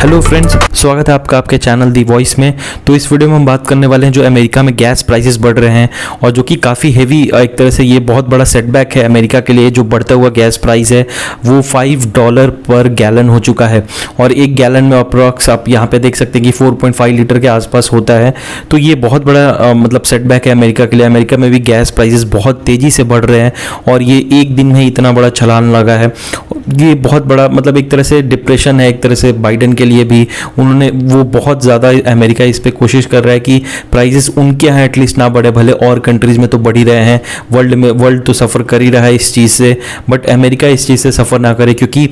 Hello friends, स्वागत है आपका आपके चैनल दी वॉइस में। तो इस वीडियो में हम बात करने वाले हैं जो अमेरिका में गैस प्राइसेस बढ़ रहे हैं और जो कि काफ़ी हेवी, एक तरह से ये बहुत बड़ा सेटबैक है अमेरिका के लिए। जो बढ़ता हुआ गैस प्राइस है वो $5 पर गैलन हो चुका है और एक गैलन में अप्रॉक्स आप यहाँ पे देख सकते हैं कि 4.5 लीटर के आसपास होता है। तो ये बहुत बड़ा मतलब सेटबैक है अमेरिका के लिए। अमेरिका में भी गैस प्राइसेस बहुत तेज़ी से बढ़ रहे हैं और ये एक दिन में इतना बड़ा छलांग लगा है। ये बहुत बड़ा मतलब एक तरह से डिप्रेशन है, एक तरह से बाइडेन के लिए भी। उन्होंने वो बहुत ज़्यादा अमेरिका इस पे कोशिश कर रहा है कि प्राइसेस उनके यहाँ एटलीस्ट ना बढ़े, भले और कंट्रीज़ में तो बढ़ ही रहे हैं। वर्ल्ड तो सफ़र कर ही रहा है इस चीज़ से, बट अमेरिका इस चीज़ से सफ़र ना करे, क्योंकि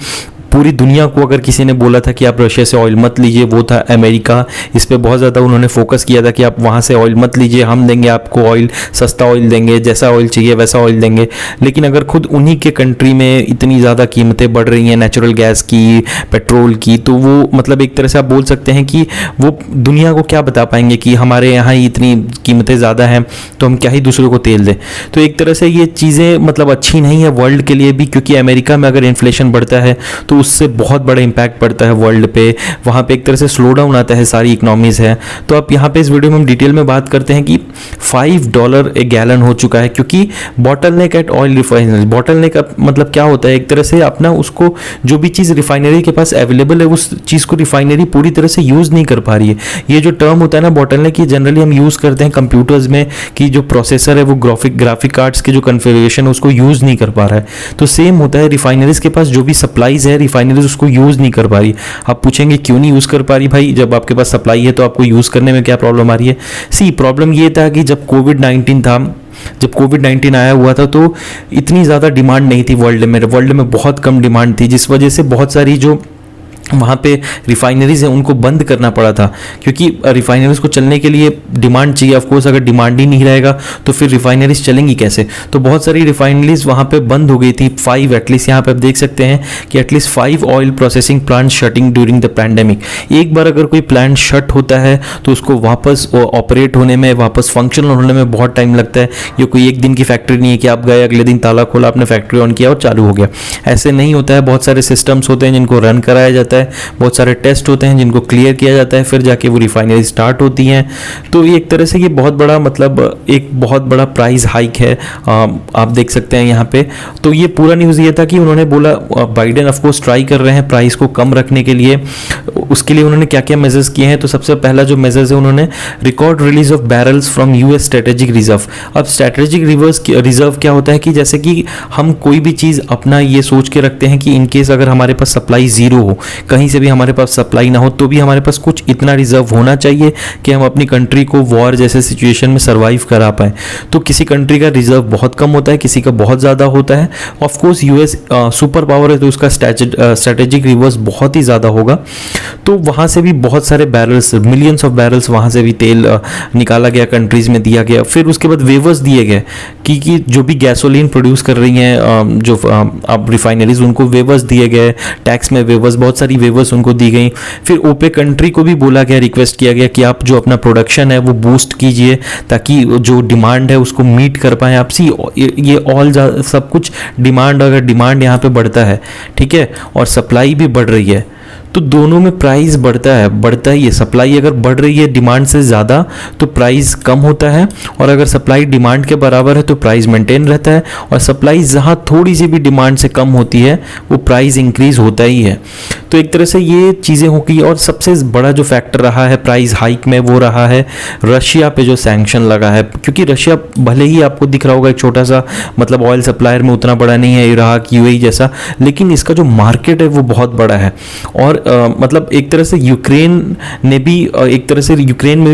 पूरी दुनिया को अगर किसी ने बोला था कि आप रशिया से ऑयल मत लीजिए वो था अमेरिका। इस पे बहुत ज़्यादा उन्होंने फोकस किया था कि आप वहाँ से ऑयल मत लीजिए, हम देंगे आपको ऑयल, सस्ता ऑयल देंगे, जैसा ऑयल चाहिए वैसा ऑयल देंगे। लेकिन अगर खुद उन्हीं के कंट्री में इतनी ज़्यादा कीमतें बढ़ रही हैं नेचुरल गैस की, पेट्रोल की, तो वो मतलब एक तरह से आप बोल सकते हैं कि वो दुनिया को क्या बता पाएंगे कि हमारे यहाँ ही इतनी कीमतें ज़्यादा हैं तो हम क्या ही दूसरों को तेल दें। तो एक तरह से ये चीज़ें मतलब अच्छी नहीं है वर्ल्ड के लिए भी, क्योंकि अमेरिका में अगर इन्फ्लेशन बढ़ता है तो उससे बहुत बड़ा इंपैक्ट पड़ता है वर्ल्ड पे। वहाँ पे एक तरह से स्लो डाउन आता है सारी इकोनॉमीज़ है। तो आप यहाँ पे इस वीडियो में हम डिटेल में बात करते हैं कि $5 एक गैलन हो चुका है, क्योंकि bottleneck at oil refinery. Bottleneck मतलब क्या होता है, एक तरह से अपना उसको जो भी चीज़ रिफाइनरी के पास अवेलेबल है उस चीज़ को रिफाइनरी पूरी तरह से यूज़ नहीं कर पा रही है। ये जो टर्म होता है ना बॉटलनेक, ये जनरली हम यूज़ करते हैं कंप्यूटर्स में कि जो प्रोसेसर है वो ग्राफिक कार्ड्स के जो कन्फिगरेशन है उसको यूज़ नहीं कर पा रहा है। तो सेम होता है रिफाइनरीज के पास जो भी सप्लाईज है रिफाइनरीज उसको यूज़ नहीं कर पा रही। आप पूछेंगे क्यों नहीं यूज़ कर पा रही भाई, जब आपके पास सप्लाई है तो आपको यूज़ करने में क्या प्रॉब्लम आ रही है। प्रॉब्लम ये था कि जब कोविड-19 आया हुआ था तो इतनी ज़्यादा डिमांड नहीं थी वर्ल्ड में बहुत कम डिमांड थी, जिस वजह से बहुत सारी जो वहाँ पे रिफाइनरीज हैं उनको बंद करना पड़ा था, क्योंकि रिफाइनरीज को चलने के लिए डिमांड चाहिए। ऑफ कोर्स अगर डिमांड ही नहीं रहेगा तो फिर रिफाइनरीज चलेंगी कैसे। तो बहुत सारी रिफाइनरीज वहाँ पे बंद हो गई थी। 5 एटलीस्ट यहाँ पे आप देख सकते हैं कि at least 5 oil processing plant shutting during the pandemic. एक बार अगर कोई प्लांट शट होता है तो उसको वापस ऑपरेट होने में, वापस फंक्शनल होने में बहुत टाइम लगता है। ये कोई एक दिन की फैक्ट्री नहीं है कि आप गए अगले दिन ताला खोला, आपने फैक्ट्री ऑन किया और चालू हो गया। ऐसे नहीं होता है। बहुत सारे सिस्टम्स होते हैं जिनको रन कराया जाता है, बहुत सारे टेस्ट होते हैं जिनको क्लियर किया जाता है, फिर जाके वो रिफाइनरी स्टार्ट होती हैं। तो ये एक तरह से ये बहुत बड़ा मतलब एक बहुत बड़ा प्राइस हाइक है, आप देख सकते हैं यहाँ पे। तो ये पूरा न्यूज़ ये था कि उन्होंने बोला बाइडेन ऑफ कोर्स ट्राई कर रहे हैं प्राइस को कम रखने के लिए। उसके लिए उन्होंने क्या क्या मेजर्स किए हैं। तो सबसे पहला जो मेजर्स है, उन्होंने record release of barrels from US strategic reserve. अब स्ट्रेटेजिक रिजर्व क्या होता है कि जैसे कि हम कोई भी चीज़ अपना ये सोच के रखते हैं कि इनकेस अगर हमारे पास सप्लाई ज़ीरो हो, कहीं से भी हमारे पास सप्लाई ना हो, तो भी हमारे पास कुछ इतना रिजर्व होना चाहिए कि हम अपनी कंट्री को वॉर जैसे सिचुएशन में सर्वाइव करा पाए। तो किसी कंट्री का रिजर्व बहुत कम होता है, किसी का बहुत ज़्यादा होता है। Of course US super power है तो उसका स्ट्रेटेजिक रिवर्स बहुत ही ज़्यादा होगा। तो वहाँ से भी बहुत सारे बैरल्स, मिलियंस ऑफ बैरल्स वहाँ से भी तेल निकाला गया, कंट्रीज़ में दिया गया। फिर उसके बाद वेवर्स दिए गए कि जो भी गैसोलीन प्रोड्यूस कर रही हैं जो अब रिफाइनरीज, उनको वेवर्स दिए गए, टैक्स में वेवर्स, बहुत सारी वेवर्स उनको दी गई। फिर ओपेक कंट्री को भी बोला गया, रिक्वेस्ट किया गया कि आप जो अपना प्रोडक्शन है वो बूस्ट कीजिए ताकि जो डिमांड है उसको मीट कर पाएँ आप। ये ऑल सब कुछ डिमांड, अगर डिमांड यहाँ पे बढ़ता है, ठीक है, और सप्लाई भी बढ़ रही है, तो दोनों में प्राइस बढ़ता ही है। सप्लाई अगर बढ़ रही है डिमांड से ज़्यादा तो प्राइस कम होता है, और अगर सप्लाई डिमांड के बराबर है तो प्राइस मेंटेन रहता है, और सप्लाई जहाँ थोड़ी सी भी डिमांड से कम होती है वो प्राइस इंक्रीज होता ही है। तो एक तरह से ये चीज़ें हो गई। और सबसे बड़ा जो फैक्टर रहा है प्राइस हाइक में वो रहा है रशिया पे जो सैंक्शन लगा है। क्योंकि रशिया भले ही आपको दिख रहा होगा एक छोटा सा मतलब ऑयल सप्लायर में उतना बड़ा नहीं है इराक यूएई जैसा, लेकिन इसका जो मार्केट है वो बहुत बड़ा है। और मतलब एक तरह से यूक्रेन में भी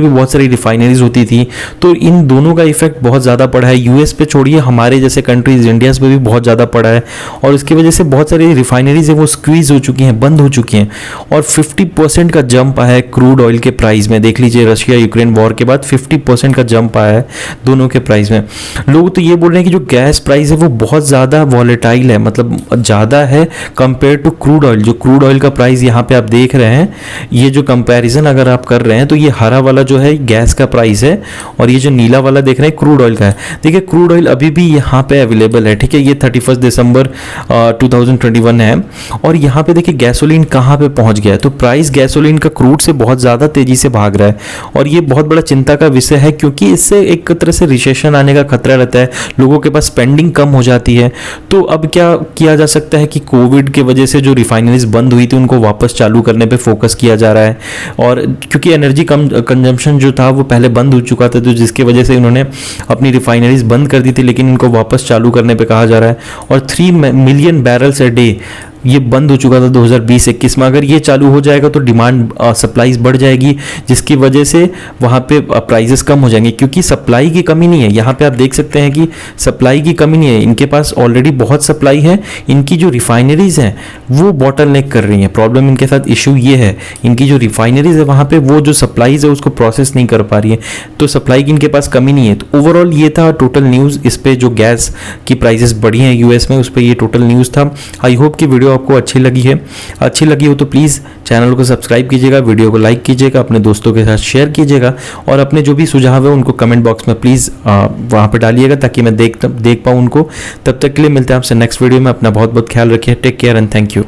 बहुत सारी रिफाइनरीज होती थी, तो इन दोनों का इफेक्ट बहुत ज़्यादा पड़ा है। यूएस पे छोड़िए, हमारे जैसे कंट्रीज इंडिया पे भी बहुत ज़्यादा पड़ा है, और इसकी वजह से बहुत सारी रिफाइनरीज है वो स्क्वीज हो चुकी हैं, बंद हो चुकी हैं। और 50% का जंप आया है क्रूड ऑयल के प्राइस में। देख लीजिए रशिया यूक्रेन वॉर के बाद 50% का जंप आया है दोनों के प्राइस में। लोग तो ये बोल रहे हैं कि जो गैस प्राइस है वो बहुत ज़्यादा वॉलेटाइल है, मतलब ज़्यादा है कंपेयर टू क्रूड ऑयल। जो क्रूड ऑयल का प्राइस यहाँ पे आप देख रहे हैं, ये जो कंपैरिजन अगर आप कर रहे हैं तो ये हरा वाला जो है गैस का प्राइस है और ये जो नीला वाला देख रहे हैं क्रूड ऑयल का है। देखिए क्रूड ऑयल अभी भी यहाँ पे अवेलेबल है, ठीक है, ये 31 दिसंबर 2021 है। और यहाँ पे देखिए गैसोलीन कहाँ पे पहुँच गया है, तो प्राइस गैसोलीन का क्रूड से बहुत ज़्यादा तेज़ी से भाग रहा है और ये बहुत बड़ा चिंता का विषय है, क्योंकि इससे एक तरह से रिसेशन आने का खतरा रहता है, लोगों के पास स्पेंडिंग कम हो जाती है। तो अब क्या किया जा सकता है कि कोविड के वजह से जो रिफाइनरीज बंद हुई थी उनको वापस चालू करने पे फोकस किया जा रहा है, और क्योंकि एनर्जी कंजम्पशन जो था वो पहले बंद हो चुका था, तो जिसकी वजह से इन्होंने अपनी रिफाइनरीज बंद कर दी थी, लेकिन इनको वापस चालू करने पे कहा जा रहा है। और 3 मिलियन बैरल्स अ डे ये बंद हो चुका था 2020-21 में। अगर ये चालू हो जाएगा तो डिमांड सप्लाईज बढ़ जाएगी, जिसकी वजह से वहाँ पे प्राइजेस कम हो जाएंगे, क्योंकि सप्लाई की कमी नहीं है। यहाँ पे आप देख सकते हैं कि सप्लाई की कमी नहीं है, इनके पास ऑलरेडी बहुत सप्लाई है। इनकी जो रिफाइनरीज हैं वो बॉटलनेक कर रही हैं। प्रॉब्लम इनके साथ इशू ये है, इनकी जो रिफाइनरीज है वहाँ पे वो जो सप्लाईज है उसको प्रोसेस नहीं कर पा रही है, तो सप्लाई की इनके पास कमी नहीं है। तो ओवरऑल ये था टोटल न्यूज़, इस पे जो गैस की प्राइजेस बढ़ी हैं यूएस में, उस पर ये टोटल न्यूज़ था। आई होप कि वीडियो आपको अच्छी लगी हो तो प्लीज़ चैनल को सब्सक्राइब कीजिएगा, वीडियो को लाइक कीजिएगा, अपने दोस्तों के साथ शेयर कीजिएगा और अपने जो भी सुझाव है उनको कमेंट बॉक्स में प्लीज़ वहाँ पर डालिएगा, ताकि मैं देख पाऊँ उनको। तब तक के लिए मिलते हैं आपसे नेक्स्ट वीडियो में। अपना बहुत बहुत ख्याल रखिए। Take care and thank you.